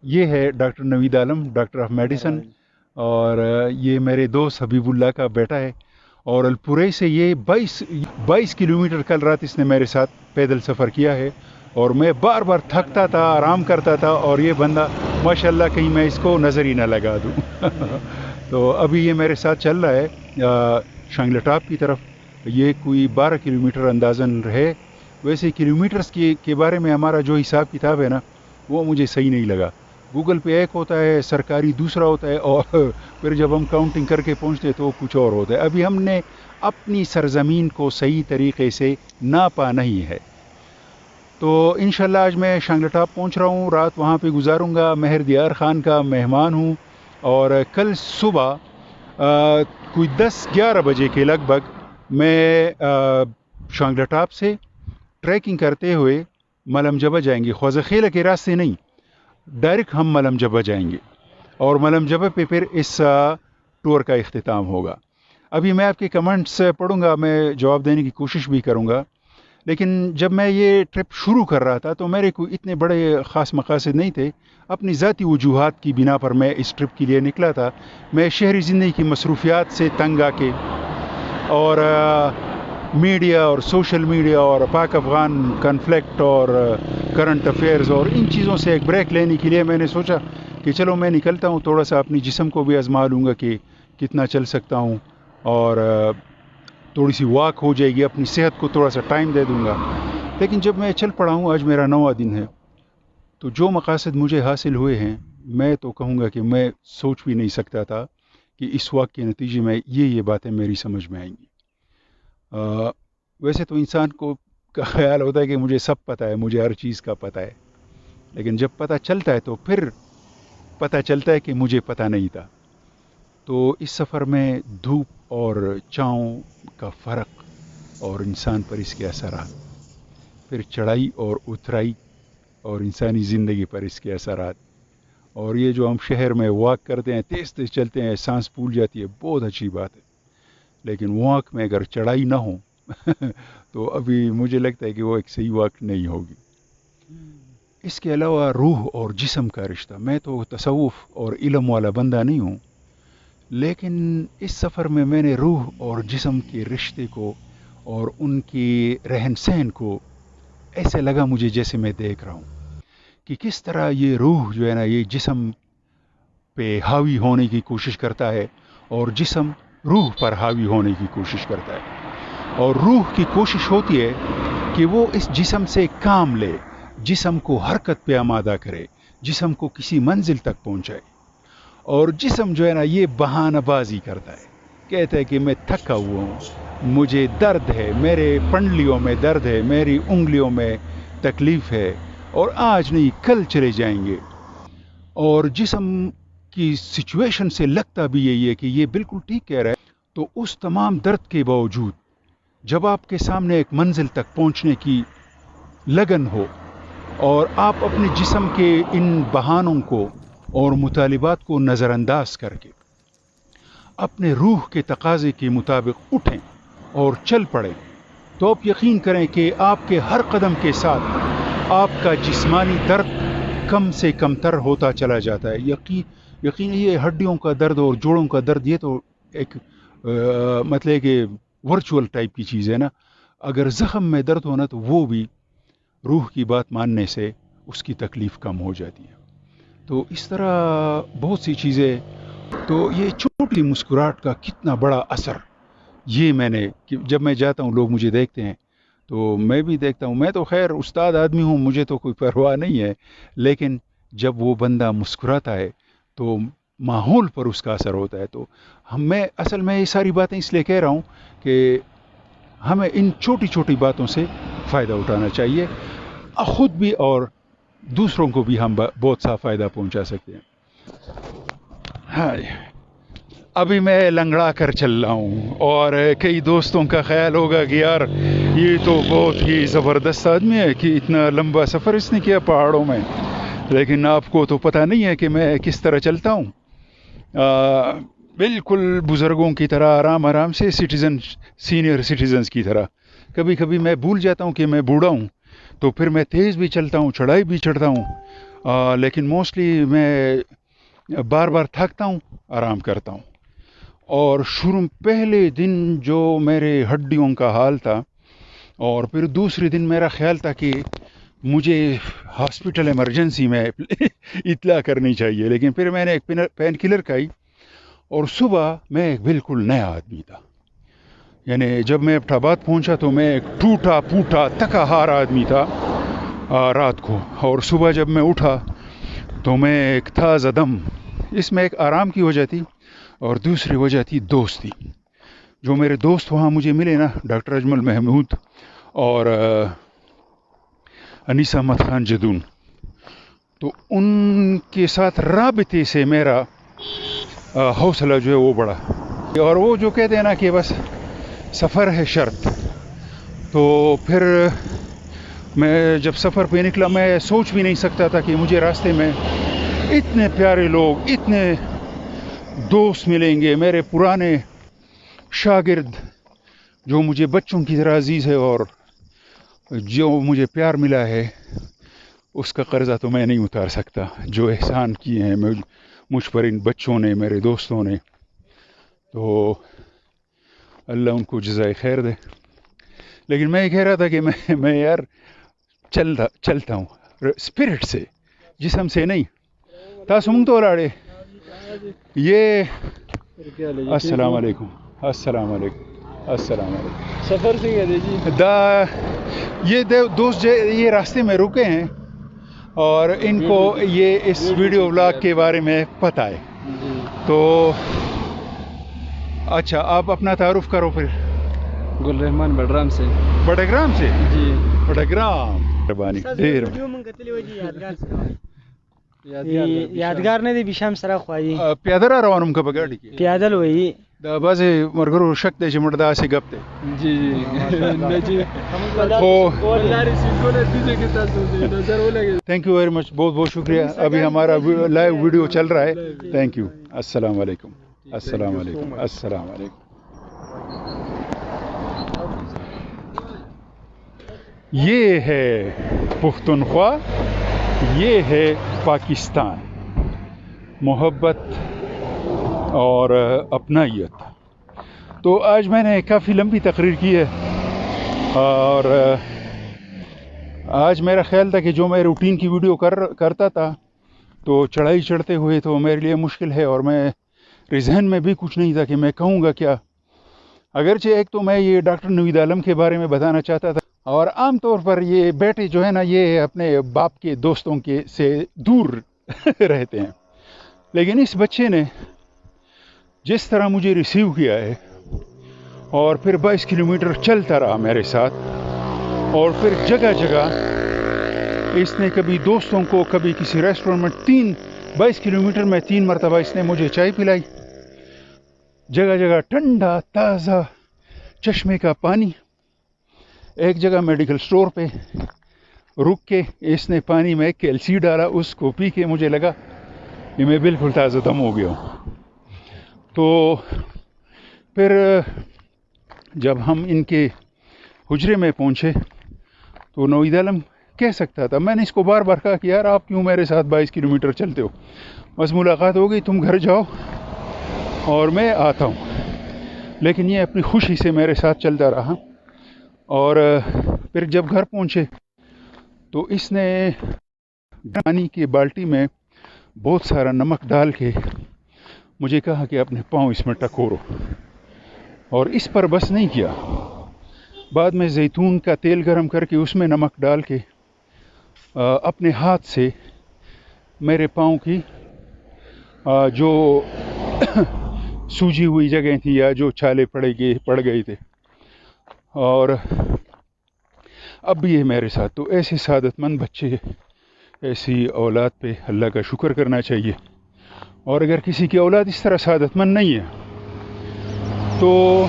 یہ ہے doctor Naveed Alam, doctor of medicine, اور یہ میرے دوست حبیب اللہ کا بیٹا ہے، اور الپورے سے یہ 22 کلومیٹر کل رات اس نے میرے ساتھ پیدل سفر کیا ہے، اور میں بار بار تھکتا تھا، آرام کرتا تھا، اور یہ بندہ ماشاءاللہ کہیں میں اس کو نظر ہی نہ لگا دوں تو ابھی یہ میرے ساتھ چل رہا ہے شانگلہ ٹاپ کی طرف. یہ کوئی 12 کلومیٹر اندازاً ہے. ویسے کلومیٹرز کے بارے میں ہمارا جو حساب کتاب ہے نا، وہ مجھے صحیح نہیں لگا. گوگل پہ ایک ہوتا ہے، سرکاری دوسرا ہوتا ہے، اور پھر جب ہم کاؤنٹنگ کر کے پہنچتے تو کچھ اور ہوتا ہے. ابھی ہم نے اپنی سرزمین کو صحیح طریقے سے ناپا نہیں ہے. تو انشاءاللہ آج میں شانگلہ ٹاپ پہنچ رہا ہوں، رات وہاں پہ گزاروں گا. مہر دیار خان کا مہمان ہوں، اور کل صبح کوئی 10-11 بجے کے لگ بھگ میں شانگلہ ٹاپ سے ٹریکنگ کرتے ہوئے ملم جبہ جائیں گے. خواجہ خیلہ کے راستے نہیں، ڈائریکٹ ہم ملم جبہ جائیں گے، اور ملم جبہ پہ پھر اس ٹور کا اختتام ہوگا. ابھی میں آپ کے کمنٹس پڑھوں گا، میں جواب دینے کی کوشش بھی کروں گا. لیکن جب میں یہ ٹرپ شروع کر رہا تھا تو میرے کوئی اتنے بڑے خاص مقاصد نہیں تھے. اپنی ذاتی وجوہات کی بنا پر میں اس ٹرپ کے لیے نکلا تھا. میں شہری زندگی کی مصروفیات سے تنگ آ کے، اور میڈیا اور سوشل میڈیا اور پاک افغان کنفلکٹ اور کرنٹ افیئرز اور ان چیزوں سے ایک بریک لینے کے لیے میں نے سوچا کہ چلو میں نکلتا ہوں، تھوڑا سا اپنی جسم کو بھی آزما لوں گا کہ کتنا چل سکتا ہوں، اور تھوڑی سی واک ہو جائے گی، اپنی صحت کو تھوڑا سا ٹائم دے دوں گا. لیکن جب میں چل پڑا ہوں، آج میرا 9واں دن ہے، تو جو مقاصد مجھے حاصل ہوئے ہیں، میں تو کہوں گا کہ میں سوچ بھی نہیں سکتا تھا کہ اس وقت کے نتیجے میں یہ باتیں میری سمجھ میں آئیں گی. ویسے تو انسان کو کا خیال ہوتا ہے کہ مجھے سب پتہ ہے، مجھے ہر چیز کا پتہ ہے، لیکن جب پتہ چلتا ہے تو پھر پتہ چلتا ہے کہ مجھے پتہ نہیں تھا. تو اس سفر میں دھوپ اور چھاؤں کا فرق اور انسان پر اس کے اثرات، پھر چڑھائی اور اترائی اور انسانی زندگی پر اس کے اثرات، اور یہ جو ہم شہر میں واک کرتے ہیں، تیز تیز چلتے ہیں، سانس پھول جاتی ہے، بہت اچھی بات ہے. لیکن واک میں اگر چڑھائی نہ ہو تو ابھی مجھے لگتا ہے کہ وہ ایک صحیح واک نہیں ہوگی. اس کے علاوہ روح اور جسم کا رشتہ، میں تو تصوف اور علم والا بندہ نہیں ہوں، لیکن اس سفر میں نے روح اور جسم کے رشتے کو اور ان کی رہن سہن کو ایسے لگا مجھے جیسے میں دیکھ رہا ہوں کہ کس طرح یہ روح جو ہے نا، یہ جسم پہ حاوی ہونے کی کوشش کرتا ہے، اور جسم روح پر حاوی ہونے کی کوشش کرتا ہے. اور روح کی کوشش ہوتی ہے کہ وہ اس جسم سے کام لے، جسم کو حرکت پہ آمادہ کرے، جسم کو کسی منزل تک پہنچائے. اور جسم جو ہے نا، یہ بہانہ بازی کرتا ہے، کہتا ہے کہ میں تھکا ہوا ہوں، مجھے درد ہے، میرے پنڈلیوں میں درد ہے، میری انگلیوں میں تکلیف ہے، اور آج نہیں کل چلے جائیں گے. اور جسم کی سچویشن سے لگتا بھی یہی ہے کہ یہ بالکل ٹھیک کہہ رہا ہے. تو اس تمام درد کے باوجود جب آپ کے سامنے ایک منزل تک پہنچنے کی لگن ہو، اور آپ اپنے جسم کے ان بہانوں کو اور مطالبات کو نظر انداز کر کے اپنے روح کے تقاضے کے مطابق اٹھیں اور چل پڑیں، تو آپ یقین کریں کہ آپ کے ہر قدم کے ساتھ آپ کا جسمانی درد کم سے کم تر ہوتا چلا جاتا ہے. یقین یہ ہڈیوں کا درد اور جوڑوں کا درد، یہ تو ایک مطلب کہ ورچوئل ٹائپ کی چیز ہے نا. اگر زخم میں درد ہونا تو وہ بھی روح کی بات ماننے سے اس کی تکلیف کم ہو جاتی ہے. تو اس طرح بہت سی چیزیں. تو یہ چھوٹی مسکراہٹ کا کتنا بڑا اثر، یہ میں نے کہ جب میں جاتا ہوں لوگ مجھے دیکھتے ہیں تو میں بھی دیکھتا ہوں. میں تو خیر استاد آدمی ہوں، مجھے تو کوئی پرواہ نہیں ہے، لیکن جب وہ بندہ مسکراتا ہے تو ماحول پر اس کا اثر ہوتا ہے. تو میں اصل میں یہ ساری باتیں اس لیے کہہ رہا ہوں کہ ہمیں ان چھوٹی چھوٹی باتوں سے فائدہ اٹھانا چاہیے، خود بھی اور دوسروں کو بھی ہم بہت سا فائدہ پہنچا سکتے ہیں. ہاں، ابھی میں لنگڑا کر چل رہا ہوں، اور کئی دوستوں کا خیال ہوگا کہ یار یہ تو بہت ہی زبردست آدمی ہے کہ اتنا لمبا سفر اس نے کیا پہاڑوں میں. لیکن آپ کو تو پتہ نہیں ہے کہ میں کس طرح چلتا ہوں. بالکل بزرگوں کی طرح آرام آرام سے، سینئر سٹیزنز کی طرح. کبھی کبھی میں بھول جاتا ہوں کہ میں بوڑھا ہوں، تو پھر میں تیز بھی چلتا ہوں، چڑھائی بھی چڑھتا ہوں، لیکن موسٹلی میں بار بار تھکتا ہوں، آرام کرتا ہوں. اور پہلے دن جو میرے ہڈیوں کا حال تھا، اور پھر دوسرے دن میرا خیال تھا کہ مجھے ہاسپٹل ایمرجنسی میں اطلاع کرنی چاہیے، لیکن پھر میں نے ایک پین کلر کھائی اور صبح میں ایک بالکل نیا آدمی تھا. یعنی جب میں ایبٹ آباد پہنچا تو میں ایک ٹوٹا پھوٹا تھکا ہارا آدمی تھا رات کو، اور صبح جب میں اٹھا تو میں ایک تازہ دم. اس میں ایک آرام کی وجہ تھی اور دوسری وجہ تھی دوستی. جو میرے دوست وہاں مجھے ملے نا، ڈاکٹر اجمل محمود اور انیس احمد خان جدون، تو ان کے ساتھ رابطے سے میرا حوصلہ جو ہے وہ بڑھا. اور وہ جو کہتے ہیں نا کہ بس سفر ہے شرط، تو پھر میں جب سفر پہ نکلا میں سوچ بھی نہیں سکتا تھا کہ مجھے راستے میں اتنے پیارے لوگ، اتنے دوست ملیں گے، میرے پرانے شاگرد جو مجھے بچوں کی طرح عزیز ہے، اور جو مجھے پیار ملا ہے اس کا قرضہ تو میں نہیں اتار سکتا. جو احسان کیے ہیں مجھ پر ان بچوں نے، میرے دوستوں نے، تو اللہ ان کو جزائے خیر دے. لیکن میں یہ کہہ رہا تھا کہ میں یار چلتا ہوں اسپرٹ سے، جسم سے نہیں. تاسمنگ تو لاڑے یہ السلام علیکم. السلام علیکم. السلام علیکم. سفر سے گئے جی یہ دوست یہ راستے میں رکے ہیں اور ان کو یہ اس ویڈیو ولاگ کے بارے میں پتہ ہے. تو اچھا آپ اپنا تعارف کرو پھر. گل رحمان بڈرام سے. بڈگرام سے جی بڈگرام. مہربانی ډیر یادګار نه دی بشام سره خوایي پیاده را روانم که په ګاډي کې پیادل وایي دا بعضې مرګرو شک دی چې موږ داسې ګپ دی. جی نه جی خو لارې سیکونه دیجیے کہ تاسو نظر ولګي. تھینک یو ویری مچ، بہت بہت شکریہ. ابھی ہمارا لائیو ویڈیو چل رہا ہے. Thank you. السلام علیکم. السلام علیکم. السلام علیکم. یہ ہے پختونخوا، یہ ہے پاکستان. محبت اور اپنائیت. تو آج میں نے کافی لمبی تقریر کی ہے، اور آج میرا خیال تھا کہ جو میں روٹین کی ویڈیو کرتا تھا تو چڑھائی چڑھتے ہوئے تو میرے لیے مشکل ہے، اور میں ذہن میں بھی کچھ نہیں تھا کہ میں کہوں گا کیا. اگرچہ ایک تو میں یہ ڈاکٹر نوید عالم کے بارے میں بتانا چاہتا تھا، اور عام طور پر یہ بیٹے جو ہے نا یہ اپنے باپ کے دوستوں کے سے دور رہتے ہیں، لیکن اس بچے نے جس طرح مجھے ریسیو کیا ہے اور پھر 22 کلومیٹر چلتا رہا میرے ساتھ، اور پھر جگہ جگہ اس نے کبھی دوستوں کو، کبھی کسی ریسٹورنٹ میں 22 کلومیٹر میں 3 مرتبہ اس نے مجھے چائے پلائی. جگہ جگہ ٹھنڈا تازہ چشمے کا پانی. ایک جگہ میڈیکل سٹور پہ رک کے اس نے پانی میں کیلسی ڈالا، اس کو پی کے مجھے لگا کہ میں بالکل تازہ دم ہو گیا ہوں. تو پھر جب ہم ان کے حجرے میں پہنچے تو نوید عالم کہہ سکتا تھا، میں نے اس کو بار بار کہا کہ یار آپ کیوں میرے ساتھ 22 کلومیٹر چلتے ہو، بس ملاقات ہو گئی، تم گھر جاؤ اور میں آتا ہوں. لیکن یہ اپنی خوشی سے میرے ساتھ چلتا رہا. اور پھر جب گھر پہنچے تو اس نے پانی کی بالٹی میں بہت سارا نمک ڈال کے مجھے کہا کہ اپنے پاؤں اس میں ٹکورو، اور اس پر بس نہیں کیا. بعد میں زیتون کا تیل گرم کر کے اس میں نمک ڈال کے اپنے ہاتھ سے میرے پاؤں کی جو سوجی ہوئی جگہیں تھیں یا جو چھالے پڑ گئے تھے، اور اب بھی یہ میرے ساتھ. تو ایسے سعادت مند بچے، ایسی اولاد پہ اللہ کا شکر کرنا چاہیے. اور اگر کسی کی اولاد اس طرح سعادت مند نہیں ہے تو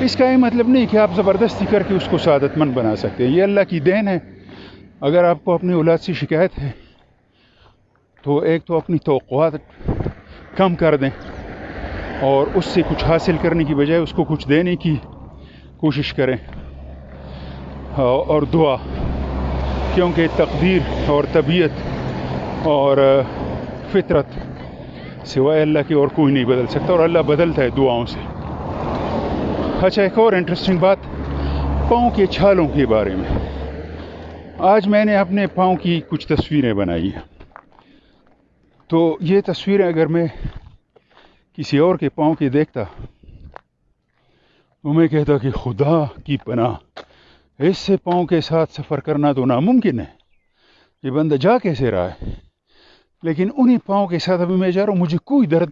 اس کا یہ مطلب نہیں کہ آپ زبردستی کر کے اس کو سعادت مند بنا سکتے ہیں. یہ اللہ کی دین ہے. اگر آپ کو اپنی اولاد سے شکایت ہے تو ایک تو اپنی توقعات کم کر دیں، اور اس سے کچھ حاصل کرنے کی بجائے اس کو کچھ دینے کی کوشش کریں. اور دعا کیونکہ تقدیر اور طبیعت اور فطرت سوائے اللہ کے اور کوئی نہیں بدل سکتا، اور اللہ بدلتا ہے دعاؤں سے۔ اچھا، ایک اور انٹرسٹنگ بات پاؤں کے چھالوں کے بارے میں۔ آج میں نے اپنے پاؤں کی کچھ تصویریں بنائی ہیں، تو یہ تصویریں اگر میں کسی اور کے پاؤں کی دیکھتا تو میں کہتا کہ خدا کی پناہ، اس سے پاؤں کے ساتھ سفر کرنا تو ناممکن ہے، یہ بندہ جا کیسے رہا ہے؟ لیکن انہی پاؤں کے ساتھ ابھی میں جا رہا ہوں، مجھے کوئی درد،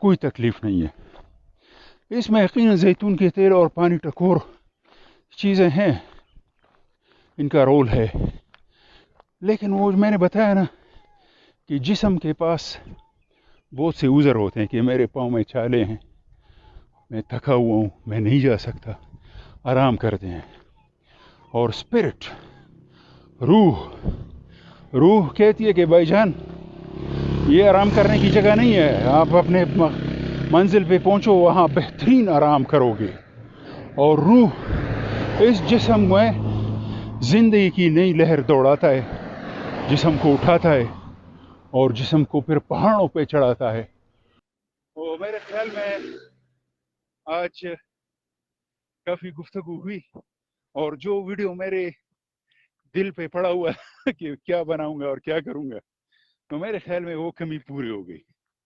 کوئی تکلیف نہیں ہے۔ اس میں یقیناً زیتون کے تیل اور پانی ٹکور چیزیں ہیں، ان کا رول ہے، لیکن وہ میں نے بتایا نا کہ جسم کے پاس بہت سے عذر ہوتے ہیں کہ میرے پاؤں میں چھالے ہیں، میں تھکا ہوا ہوں، میں نہیں جا سکتا، آرام کرتے ہیں۔ اور اسپرٹ، روح کہتی ہے کہ بھائی جان یہ آرام کرنے کی جگہ نہیں ہے، آپ اپنے منزل پہ پہنچو، وہاں بہترین آرام کرو گے۔ اور روح اس جسم میں زندگی کی نئی لہر دوڑاتا ہے، جسم کو اٹھاتا ہے اور جسم کو پھر پہاڑوں پہ چڑھاتا ہے۔ تو میرے خیال میں آج کافی گفتگو ہوئی، اور جو ویڈیو میرے دل پہ پڑا ہوا ہے کہ کیا بناؤں گا اور کیا کروں گا، تو میرے خیال میں وہ کمی پوری ہو گئی۔